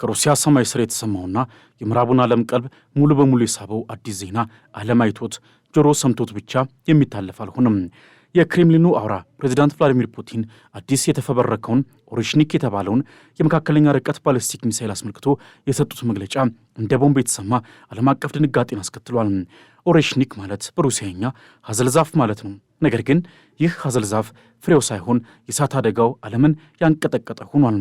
ከሩሲያ ሰማይ ስር የተሰማውና የምዕራቡን ዓለም ቀልብ ሙሉ በሙሉ የሳበው አዲስ ዜና ዓለም አይቶት ጆሮ ሰምቶት ብቻ የሚታለፍ አልሆነም። የክሬምሊኑ አውራ ፕሬዚዳንት ቭላዲሚር ፑቲን አዲስ የተፈበረከውን ኦሬሽኒክ የተባለውን የመካከለኛ ርቀት ባሊስቲክ ሚሳይል አስመልክቶ የሰጡት መግለጫ እንደ ቦምብ የተሰማ ዓለም አቀፍ ድንጋጤን አስከትሏል። ኦሬሽኒክ ማለት በሩሲያኛ ሐዘል ዛፍ ማለት ነው። ነገር ግን ይህ ሐዘል ዛፍ ፍሬው ሳይሆን የእሳት አደጋው ዓለምን ያንቀጠቀጠ ሆኗል።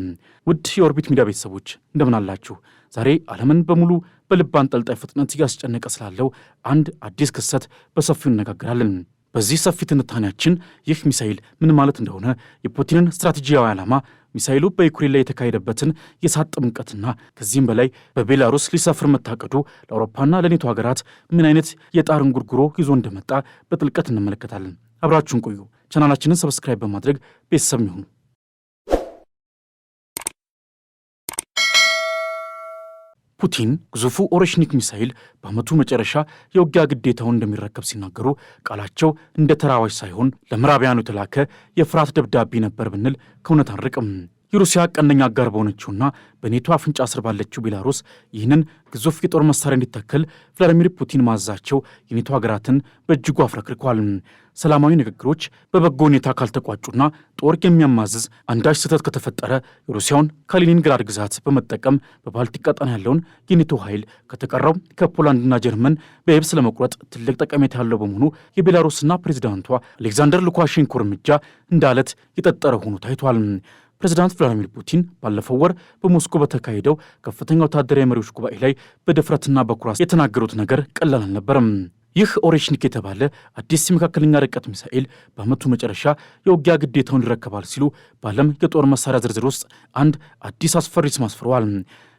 ውድ የኦርቢት ሚዲያ ቤተሰቦች እንደምን አላችሁ? ዛሬ ዓለምን በሙሉ በልብ አንጠልጣይ ፍጥነት እያስጨነቀ ስላለው አንድ አዲስ ክስተት በሰፊው እነጋገራለን። በዚህ ሰፊ ትንታኔያችን ይህ ሚሳይል ምን ማለት እንደሆነ፣ የፑቲንን ስትራቴጂያዊ ዓላማ፣ ሚሳይሉ በዩክሬን ላይ የተካሄደበትን የእሳት ጥምቀትና ከዚህም በላይ በቤላሩስ ሊሰፍር መታቀዱ ለአውሮፓና ለኔቶ ሀገራት ምን አይነት የጣር እንጉርጉሮ ይዞ እንደመጣ በጥልቀት እንመለከታለን። አብራችሁን ቆዩ። ቻናላችንን ሰብስክራይብ በማድረግ ቤተሰብ ይሁኑ። ፑቲን ግዙፉ ኦሬሽኒክ ሚሳይል በዓመቱ መጨረሻ የውጊያ ግዴታውን እንደሚረከብ ሲናገሩ ቃላቸው እንደ ተራዋጅ ሳይሆን ለምዕራባውያኑ የተላከ የፍርሃት ደብዳቤ ነበር ብንል ከእውነት አንርቅም። የሩሲያ ቀንደኛ አጋር በሆነችውና በኔቶ አፍንጫ ስር ባለችው ቤላሩስ ይህንን ግዙፍ የጦር መሳሪያ እንዲተከል ቭላዲሚር ፑቲን ማዘዛቸው የኔቶ ሀገራትን በእጅጉ አፍረክርኳል። ሰላማዊ ንግግሮች በበጎ ሁኔታ ካልተቋጩና ጦር የሚያማዝዝ አንዳች ስህተት ከተፈጠረ የሩሲያውን ካሊኒንግራድ ግዛት በመጠቀም በባልቲክ ቀጠና ያለውን የኔቶ ኃይል ከተቀረው ከፖላንድና ጀርመን በየብስ ለመቁረጥ ትልቅ ጠቀሜታ ያለው በመሆኑ የቤላሩስና ፕሬዚዳንቷ አሌክዛንደር ሉካሼንኮ እርምጃ እንደ አለት የጠጠረ ሆኖ ታይቷል። ፕሬዚዳንት ቭላዲሚር ፑቲን ባለፈው ወር በሞስኮ በተካሄደው ከፍተኛ ወታደራዊ መሪዎች ጉባኤ ላይ በድፍረትና በኩራት የተናገሩት ነገር ቀላል አልነበረም። ይህ ኦሬሽኒክ የተባለ አዲስ የመካከለኛ ርቀት ሚሳኤል በዓመቱ መጨረሻ የውጊያ ግዴታውን ይረከባል ሲሉ በዓለም የጦር መሳሪያ ዝርዝር ውስጥ አንድ አዲስ አስፈሪ ስም አስፍረዋል።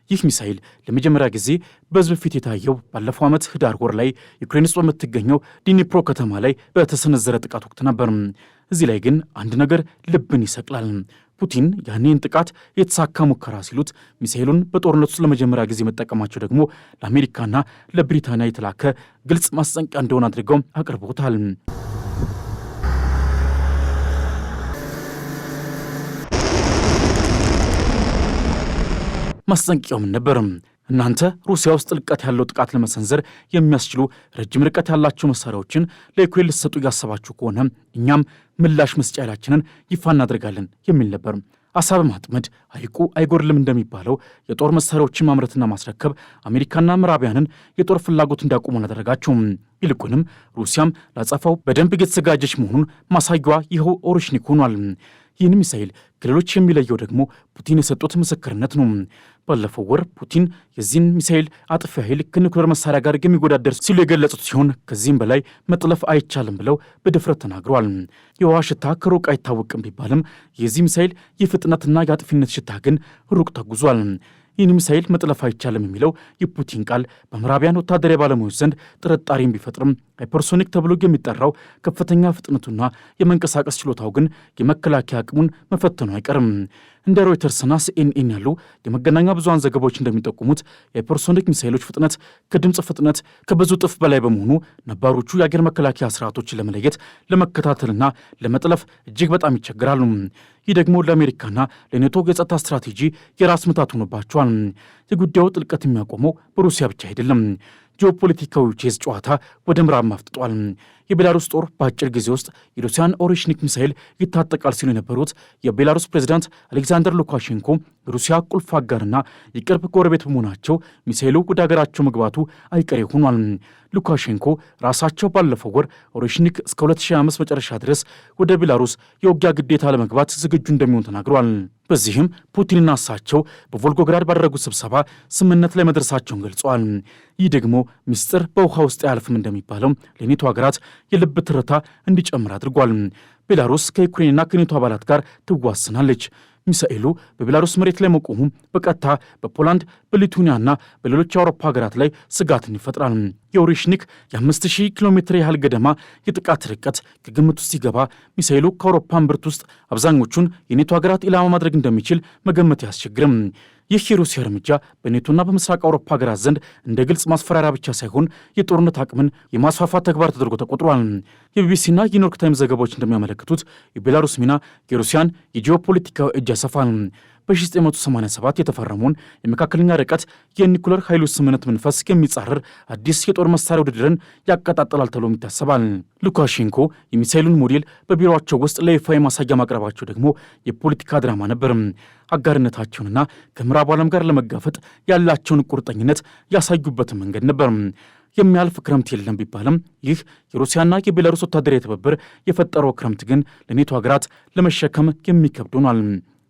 ይህ ሚሳኤል ለመጀመሪያ ጊዜ በሕዝብ ፊት የታየው ባለፈው ዓመት ህዳር ወር ላይ ዩክሬን ውስጥ በምትገኘው ዲኒፕሮ ከተማ ላይ በተሰነዘረ ጥቃት ወቅት ነበር። እዚህ ላይ ግን አንድ ነገር ልብን ይሰቅላል። ፑቲን ያኔን ጥቃት የተሳካ ሙከራ ሲሉት፣ ሚሳኤሉን በጦርነቱ ውስጥ ለመጀመሪያ ጊዜ መጠቀማቸው ደግሞ ለአሜሪካና ለብሪታንያ የተላከ ግልጽ ማስጠንቀቂያ እንደሆነ አድርገው አቅርቦታል። ማስጠንቀቂያው ምን ነበር? እናንተ ሩሲያ ውስጥ ጥልቀት ያለው ጥቃት ለመሰንዘር የሚያስችሉ ረጅም ርቀት ያላቸው መሳሪያዎችን ለዩክሬን ልትሰጡ እያሰባችሁ ከሆነ እኛም ምላሽ መስጫ ኃይላችንን ይፋ እናደርጋለን የሚል ነበር። አሳብ ማጥመድ ሐይቁ አይጎድልም እንደሚባለው የጦር መሳሪያዎችን ማምረትና ማስረከብ አሜሪካና ምዕራባውያንን የጦር ፍላጎት እንዲያቆሙ አላደረጋቸውም። ይልቁንም ሩሲያም ላጸፋው በደንብ እየተዘጋጀች መሆኑን ማሳያዋ ይኸው ኦሬሽኒክ ሆኗል። ይህን ሚሳኤል ክልሎች የሚለየው ደግሞ ፑቲን የሰጡት ምስክርነት ነው። ባለፈው ወር ፑቲን የዚህን ሚሳኤል አጥፊ ኃይል ከኒውክሌር መሳሪያ ጋር የሚወዳደር ሲሉ የገለጹት ሲሆን ከዚህም በላይ መጥለፍ አይቻልም ብለው በድፍረት ተናግረዋል። የውሃ ሽታ ከሩቅ አይታወቅም ቢባልም የዚህ ሚሳኤል የፍጥነትና የአጥፊነት ሽታ ግን ሩቅ ተጉዟል። ይህን ሚሳኤል መጥለፍ አይቻልም የሚለው የፑቲን ቃል በምዕራባውያን ወታደራዊ ባለሙያዎች ዘንድ ጥርጣሬን ቢፈጥርም ሃይፐርሶኒክ ተብሎ የሚጠራው ከፍተኛ ፍጥነቱና የመንቀሳቀስ ችሎታው ግን የመከላከያ አቅሙን መፈተኑ አይቀርም። እንደ ሮይተርስና ሲኤንኤን ያሉ የመገናኛ ብዙሃን ዘገባዎች እንደሚጠቁሙት የሃይፐርሶኒክ ሚሳኤሎች ፍጥነት ከድምፅ ፍጥነት ከብዙ እጥፍ በላይ በመሆኑ ነባሮቹ የአገር መከላከያ ስርዓቶችን ለመለየት ለመከታተልና ለመጥለፍ እጅግ በጣም ይቸግራሉ። ይህ ደግሞ ለአሜሪካና ለኔቶ የጸጥታ ስትራቴጂ የራስ ምታት ሆኖባቸዋል። የጉዳዩ ጥልቀት የሚያቆመው በሩሲያ ብቻ አይደለም። ጂኦፖለቲካዊ ቼዝ ጨዋታ ወደ ምዕራብ ማፍጥጧል። የቤላሩስ ጦር በአጭር ጊዜ ውስጥ የሩሲያን ኦሬሽኒክ ሚሳይል ይታጠቃል ሲሉ የነበሩት የቤላሩስ ፕሬዚዳንት አሌክዛንደር ሉካሼንኮ የሩሲያ ቁልፍ አጋርና የቅርብ ጎረቤት በመሆናቸው ሚሳይሉ ወደ ሀገራቸው መግባቱ አይቀሬ ሆኗል። ሉካሼንኮ ራሳቸው ባለፈው ወር ኦሬሽኒክ እስከ 2025 መጨረሻ ድረስ ወደ ቤላሩስ የውጊያ ግዴታ ለመግባት ዝግጁ እንደሚሆን ተናግረዋል። በዚህም ፑቲንና እሳቸው በቮልጎግራድ ባደረጉት ስብሰባ ስምምነት ላይ መድረሳቸውን ገልጸዋል። ይህ ደግሞ ሚስጥር በውሃ ውስጥ አያልፍም እንደሚባለው ለኔቶ ሀገራት የልብ ትርታ እንዲጨምር አድርጓል። ቤላሩስ ከዩክሬንና ከኔቶ አባላት ጋር ትዋስናለች። ሚሳኤሉ በቤላሩስ መሬት ላይ መቆሙ በቀጥታ በፖላንድ በሊቱዌኒያና በሌሎች የአውሮፓ ሀገራት ላይ ስጋትን ይፈጥራል። የኦሬሽኒክ የ5000 ኪሎ ሜትር ያህል ገደማ የጥቃት ርቀት ከግምት ውስጥ ሲገባ ሚሳኤሉ ከአውሮፓ እምብርት ውስጥ አብዛኞቹን የኔቶ ሀገራት ኢላማ ማድረግ እንደሚችል መገመት አያስቸግርም። ይህ የሩሲያ እርምጃ በኔቶና በምስራቅ አውሮፓ ሀገራት ዘንድ እንደ ግልጽ ማስፈራሪያ ብቻ ሳይሆን የጦርነት አቅምን የማስፋፋት ተግባር ተደርጎ ተቆጥሯል። የቢቢሲና የኒውዮርክ ታይምስ ዘገባዎች እንደሚያመለክቱት የቤላሩስ ሚና የሩሲያን የጂኦፖለቲካዊ እጅ ያሰፋል። በ1987 የተፈረመውን የመካከለኛ ርቀት የኒኩለር ኃይሎች ስምምነት መንፈስ የሚጻረር አዲስ የጦር መሳሪያ ውድድርን ያቀጣጥላል ተብሎም ይታሰባል። ሉካሼንኮ የሚሳኤሉን ሞዴል በቢሮአቸው ውስጥ ለይፋ ማሳያ ማቅረባቸው ደግሞ የፖለቲካ ድራማ ነበር። አጋርነታቸውንና ከምዕራቡ ዓለም ጋር ለመጋፈጥ ያላቸውን ቁርጠኝነት ያሳዩበትን መንገድ ነበር። የሚያልፍ ክረምት የለም ቢባልም ይህ የሩሲያና የቤላሩስ ወታደራዊ ትብብር የፈጠረው ክረምት ግን ለኔቶ ሀገራት ለመሸከም የሚከብድ ሆኗል።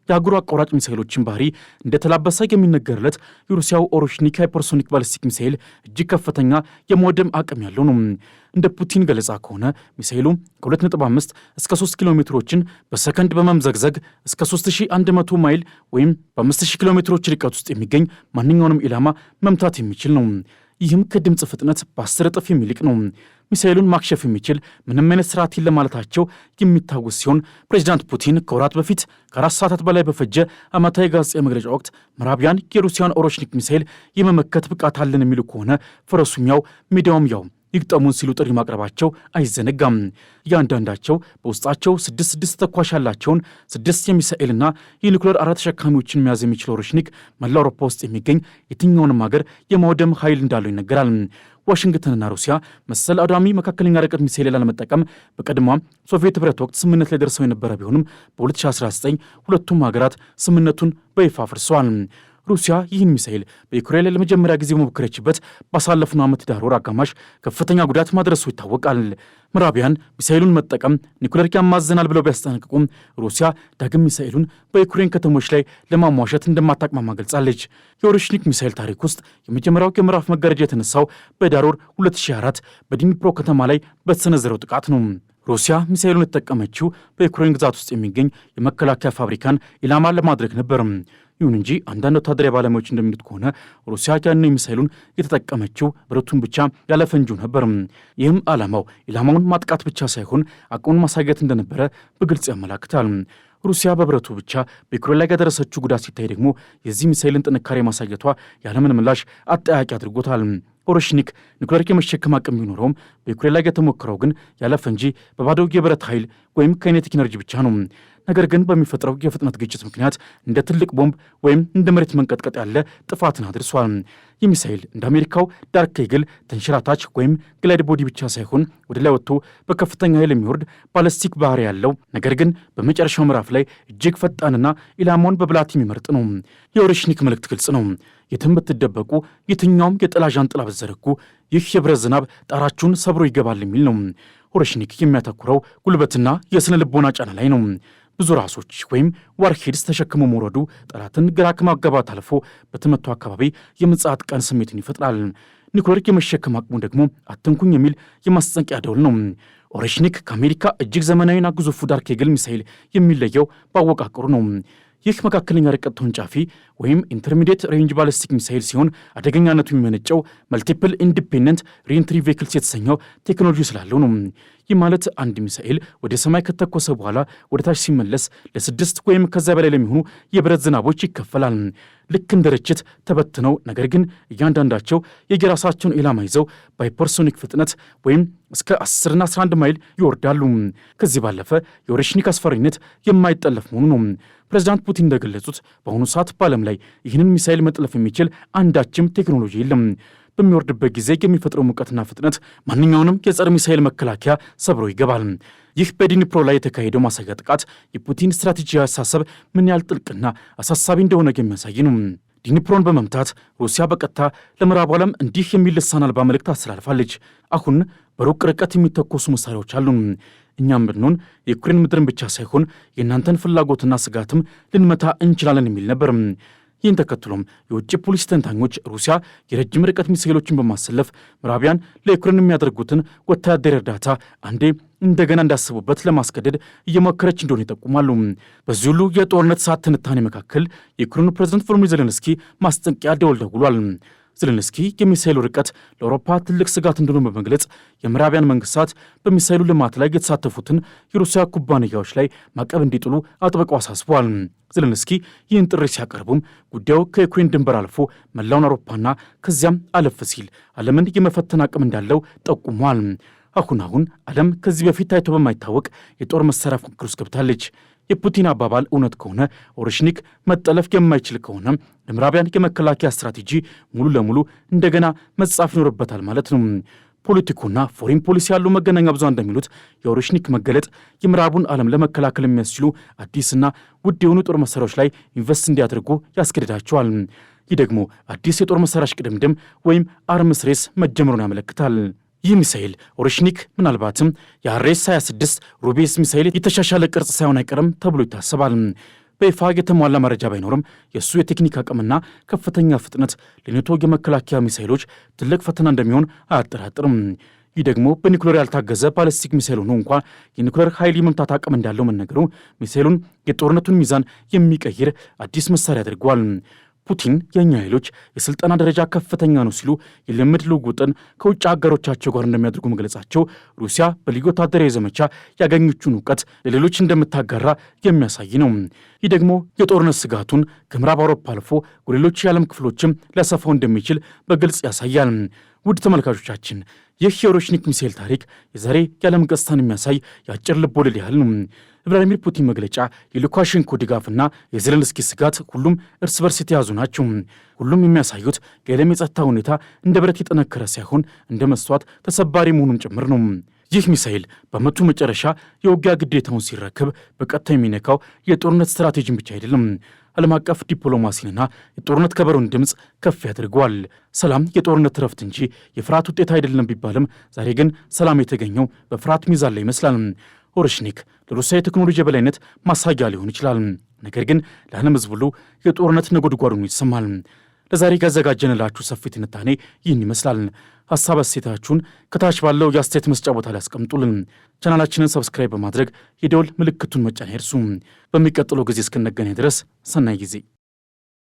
የአህጉሩ አቋራጭ ሚሳኤሎችን ባህሪ እንደተላበሰ የሚነገርለት የሩሲያው ኦሮሽኒክ ሃይፐርሶኒክ ባሊስቲክ ሚሳኤል እጅግ ከፍተኛ የማውደም አቅም ያለው ነው። እንደ ፑቲን ገለጻ ከሆነ ሚሳኤሉ ከ2.5 እስከ 3 ኪሎ ሜትሮችን በሰከንድ በመምዘግዘግ እስከ 3100 ማይል ወይም በ5000 ኪሎ ሜትሮች ርቀት ውስጥ የሚገኝ ማንኛውንም ኢላማ መምታት የሚችል ነው። ይህም ከድምፅ ፍጥነት በ10 እጥፍ የሚልቅ ነው። ሚሳኤሉን ማክሸፍ የሚችል ምንም አይነት ስርዓት የለም ማለታቸው የሚታወስ ሲሆን ፕሬዚዳንት ፑቲን ከወራት በፊት ከ4 ሰዓታት በላይ በፈጀ ዓመታዊ ጋዜጣዊ መግለጫ ወቅት ምዕራቢያን የሩሲያን ኦሮሽኒክ ሚሳኤል የመመከት ብቃት አለን የሚሉ ከሆነ ፈረሱም ያው ሜዳውም ያው ይግጠሙን ሲሉ ጥሪ ማቅረባቸው አይዘነጋም። እያንዳንዳቸው በውስጣቸው 6 ተኳሽ ያላቸውን 6 የሚሳኤልና የኒኩሌር 4 ተሸካሚዎችን መያዝ የሚችለው ኦሮሽኒክ መላ አውሮፓ ውስጥ የሚገኝ የትኛውንም ሀገር የማውደም ኃይል እንዳለው ይነገራል። ዋሽንግተንና ሩሲያ መሰል አውዳሚ መካከለኛ ርቀት ሚሳኤል ላለመጠቀም በቀድሞ ሶቪየት ህብረት ወቅት ስምምነት ላይ ደርሰው የነበረ ቢሆንም በ2019 ሁለቱም ሀገራት ስምምነቱን በይፋ አፍርሰዋል። ሩሲያ ይህን ሚሳኤል በዩክሬን ላይ ለመጀመሪያ ጊዜ መሞከረችበት ባሳለፍነው ዓመት ዳር ወር አጋማሽ ከፍተኛ ጉዳት ማድረሱ ይታወቃል። ምዕራቢያን ሚሳኤሉን መጠቀም ኒኩሌር ያማዘናል ብለው ቢያስጠነቅቁም ሩሲያ ዳግም ሚሳኤሉን በዩክሬን ከተሞች ላይ ለማሟሸት እንደማታቅማማ ገልጻለች። የኦሮሽኒክ ሚሳኤል ታሪክ ውስጥ የመጀመሪያው የምዕራፍ መጋረጃ የተነሳው በዳር ወር 2004 በዲኒፕሮ ከተማ ላይ በተሰነዘረው ጥቃት ነው። ሩሲያ ሚሳኤሉን የተጠቀመችው በዩክሬን ግዛት ውስጥ የሚገኝ የመከላከያ ፋብሪካን ኢላማ ለማድረግ ነበር። ይሁን እንጂ አንዳንድ ወታደራዊ ባለሙያዎች እንደሚሉት ከሆነ ሩሲያ ያን ሚሳኤሉን የተጠቀመችው ብረቱን ብቻ ያለ ፈንጂው ነበር። ይህም ዓላማው ኢላማውን ማጥቃት ብቻ ሳይሆን አቅሙን ማሳየት እንደነበረ በግልጽ ያመላክታል። ሩሲያ በብረቱ ብቻ በዩክሬን ላይ ያደረሰችው ጉዳት ሲታይ ደግሞ የዚህ ሚሳኤልን ጥንካሬ ማሳየቷ ያለምን ምላሽ አጠያቂ አድርጎታል። ኦሮሽኒክ ኒኩሌር የመሸከም አቅም ቢኖረውም በዩክሬን ላይ የተሞከረው ግን ያለ ፈንጂ በባዶ የብረት ኃይል ወይም ካይኔቲክ ኢነርጂ ብቻ ነው። ነገር ግን በሚፈጥረው የፍጥነት ግጭት ምክንያት እንደ ትልቅ ቦምብ ወይም እንደ መሬት መንቀጥቀጥ ያለ ጥፋትን አድርሷል። ይህ ሚሳኤል እንደ አሜሪካው ዳርክ ኢግል ተንሸራታች ወይም ግላይድ ቦዲ ብቻ ሳይሆን ወደ ላይ ወጥቶ በከፍተኛ ኃይል የሚወርድ ባለስቲክ ባህሪ ያለው ነገር ግን በመጨረሻው ምዕራፍ ላይ እጅግ ፈጣንና ኢላማውን በብላት የሚመርጥ ነው። የኦሮሽኒክ መልእክት ግልጽ ነው። የትም ብትደበቁ፣ የትኛውም የጥላ ዣንጥላ ብትዘረጉ ይህ የብረት ዝናብ ጣራችሁን ሰብሮ ይገባል የሚል ነው። ኦሮሽኒክ የሚያተኩረው ጉልበትና የስነ ልቦና ጫና ላይ ነው። ብዙ ራሶች ወይም ዋርሄድስ ተሸክሞ መውረዱ ጠላትን ግራ ከማጋባት አልፎ በተመቱ አካባቢ የምጽአት ቀን ስሜትን ይፈጥራል። ኒኩሌር የመሸከም አቅሙ ደግሞ አትንኩኝ የሚል የማስጠንቀቂያ ደወል ነው። ኦሮሽኒክ ከአሜሪካ እጅግ ዘመናዊና ግዙፉ ዳርክ ኢግል ሚሳኤል የሚለየው በአወቃቀሩ ነው። ይህ መካከለኛ ርቀት ተወንጫፊ ወይም ኢንተርሚዲየት ሬንጅ ባሊስቲክ ሚሳኤል ሲሆን አደገኛነቱ የሚመነጨው መልቲፕል ኢንዲፔንደንት ሪኢንትሪ ቬክልስ የተሰኘው ቴክኖሎጂ ስላለው ነው። ይህ ማለት አንድ ሚሳኤል ወደ ሰማይ ከተኮሰ በኋላ ወደ ታች ሲመለስ ለ6 ወይም ከዛ በላይ ለሚሆኑ የብረት ዝናቦች ይከፈላል። ልክ እንደ ርችት ተበትነው ነገር ግን እያንዳንዳቸው የየራሳቸውን ኢላማ ይዘው በሃይፐርሶኒክ ፍጥነት ወይም እስከ 10ና 11 ማይል ይወርዳሉ። ከዚህ ባለፈ የኦሮሽኒክ አስፈሪነት የማይጠለፍ መሆኑ ነው። ፕሬዚዳንት ፑቲን እንደገለጹት በአሁኑ ሰዓት በዓለም ላይ ይህንን ሚሳኤል መጥለፍ የሚችል አንዳችም ቴክኖሎጂ የለም። በሚወርድበት ጊዜ የሚፈጥረው ሙቀትና ፍጥነት ማንኛውንም የጸረ ሚሳኤል መከላከያ ሰብሮ ይገባል። ይህ በዲኒፕሮ ላይ የተካሄደው ማሳያ ጥቃት የፑቲን ስትራቴጂያዊ አሳሰብ ምን ያህል ጥልቅና አሳሳቢ እንደሆነ የሚያሳይ ነው። ዲኒፕሮን በመምታት ሩሲያ በቀጥታ ለምዕራቡ ዓለም እንዲህ የሚል ልሳን አልባ መልእክት አስተላልፋለች። አሁን በሩቅ ርቀት የሚተኮሱ መሳሪያዎች አሉን። እኛም ብንሆን የዩክሬን ምድርን ብቻ ሳይሆን የእናንተን ፍላጎትና ስጋትም ልንመታ እንችላለን የሚል ነበር። ይህን ተከትሎም የውጭ ፖሊሲ ተንታኞች ሩሲያ የረጅም ርቀት ሚሳኤሎችን በማሰለፍ ምዕራቢያን ለዩክሬን የሚያደርጉትን ወታደራዊ እርዳታ አንዴ እንደገና እንዳስቡበት ለማስገደድ እየሞከረች እንደሆነ ይጠቁማሉ። በዚህ ሁሉ የጦርነት ሰዓት ትንታኔ መካከል የዩክሬኑ ፕሬዝዳንት ቮሎዲሚር ዜሌንስኪ ማስጠንቀቂያ ደወል ደውሏል። ዜሌንስኪ የሚሳኤሉ ርቀት ለአውሮፓ ትልቅ ስጋት እንደሆነ በመግለጽ የምዕራቢያን መንግስታት በሚሳኤሉ ልማት ላይ የተሳተፉትን የሩሲያ ኩባንያዎች ላይ ማዕቀብ እንዲጥሉ አጥብቀው አሳስበዋል። ዜሌንስኪ ይህን ጥሪ ሲያቀርቡም ጉዳዩ ከዩክሬን ድንበር አልፎ መላውን አውሮፓና ከዚያም አለፍ ሲል ዓለምን የመፈተን አቅም እንዳለው ጠቁመዋል። አሁን ዓለም ከዚህ በፊት ታይቶ በማይታወቅ የጦር መሳሪያ ፉክክር ውስጥ ገብታለች። የፑቲን አባባል እውነት ከሆነ ኦሬሽኒክ መጠለፍ የማይችል ከሆነ ለምዕራባውያን የመከላከያ ስትራቴጂ ሙሉ ለሙሉ እንደገና መጻፍ ይኖርበታል ማለት ነው። ፖለቲኩና ፎሬን ፖሊሲ ያሉ መገናኛ ብዙሃን እንደሚሉት የኦሬሽኒክ መገለጥ የምዕራቡን ዓለም ለመከላከል የሚያስችሉ አዲስና ውድ የሆኑ ጦር መሳሪያዎች ላይ ኢንቨስት እንዲያደርጉ ያስገድዳቸዋል። ይህ ደግሞ አዲስ የጦር መሳሪያዎች ቅድምድም ወይም አርምስ ሬስ መጀመሩን ያመለክታል። ይህ ሚሳኤል ኦሬሽኒክ ምናልባትም የአርኤስ 26 ሩቤስ ሚሳኤል የተሻሻለ ቅርጽ ሳይሆን አይቀርም ተብሎ ይታሰባል። በይፋ የተሟላ መረጃ ባይኖርም የእሱ የቴክኒክ አቅምና ከፍተኛ ፍጥነት ለኔቶ የመከላከያ ሚሳኤሎች ትልቅ ፈተና እንደሚሆን አያጠራጥርም። ይህ ደግሞ በኒኩሌር ያልታገዘ ባለስቲክ ሚሳኤል ሆኖ እንኳ የኒኩሌር ኃይል የመምታት አቅም እንዳለው መነገሩ ሚሳኤሉን የጦርነቱን ሚዛን የሚቀይር አዲስ መሳሪያ አድርጓል። ፑቲን የእኛ ኃይሎች የሥልጠና ደረጃ ከፍተኛ ነው ሲሉ የልምድ ልውውጥን ከውጭ አጋሮቻቸው ጋር እንደሚያደርጉ መግለጻቸው ሩሲያ በልዩ ወታደራዊ ዘመቻ ያገኘችውን እውቀት ለሌሎች እንደምታጋራ የሚያሳይ ነው። ይህ ደግሞ የጦርነት ስጋቱን ከምዕራብ አውሮፓ አልፎ ወደ ሌሎች የዓለም ክፍሎችም ሊያሰፋው እንደሚችል በግልጽ ያሳያል። ውድ ተመልካቾቻችን ይህ የኦሬሽኒክ ሚሳኤል ታሪክ የዛሬ የዓለም ገጽታን የሚያሳይ የአጭር ልቦለድ ያህል ነው። የቭላዲሚር ፑቲን መግለጫ፣ የሉካሼንኮ ድጋፍና የዜሌንስኪ ስጋት ሁሉም እርስ በርስ የተያዙ ናቸው። ሁሉም የሚያሳዩት የዓለም የጸጥታ ሁኔታ እንደ ብረት የጠነከረ ሳይሆን እንደ መስተዋት ተሰባሪ መሆኑን ጭምር ነው። ይህ ሚሳኤል በዓመቱ መጨረሻ የውጊያ ግዴታውን ሲረከብ በቀጥታ የሚነካው የጦርነት ስትራቴጂን ብቻ አይደለም፣ ዓለም አቀፍ ዲፕሎማሲንና የጦርነት ከበሮን ድምፅ ከፍ ያደርገዋል። ሰላም የጦርነት ረፍት እንጂ የፍርሃት ውጤት አይደለም ቢባልም ዛሬ ግን ሰላም የተገኘው በፍርሃት ሚዛን ላይ ይመስላል። ኦሬሽኒክ ለሩሲያ የቴክኖሎጂ የበላይነት ማሳያ ሊሆን ይችላል። ነገር ግን ለዓለም ሕዝብ ሁሉ የጦርነት ነጎድጓድ ሆኖ ይሰማል። ለዛሬ ያዘጋጀንላችሁ ሰፊ ትንታኔ ይህን ይመስላል። ሐሳብ አስተያየታችሁን ከታች ባለው የአስተያየት መስጫ ቦታ ላይ አስቀምጡልን። ቻናላችንን ሰብስክራይብ በማድረግ የደወል ምልክቱን መጫን አይርሱ። በሚቀጥለው ጊዜ እስክንገናኝ ድረስ ሰናይ ጊዜ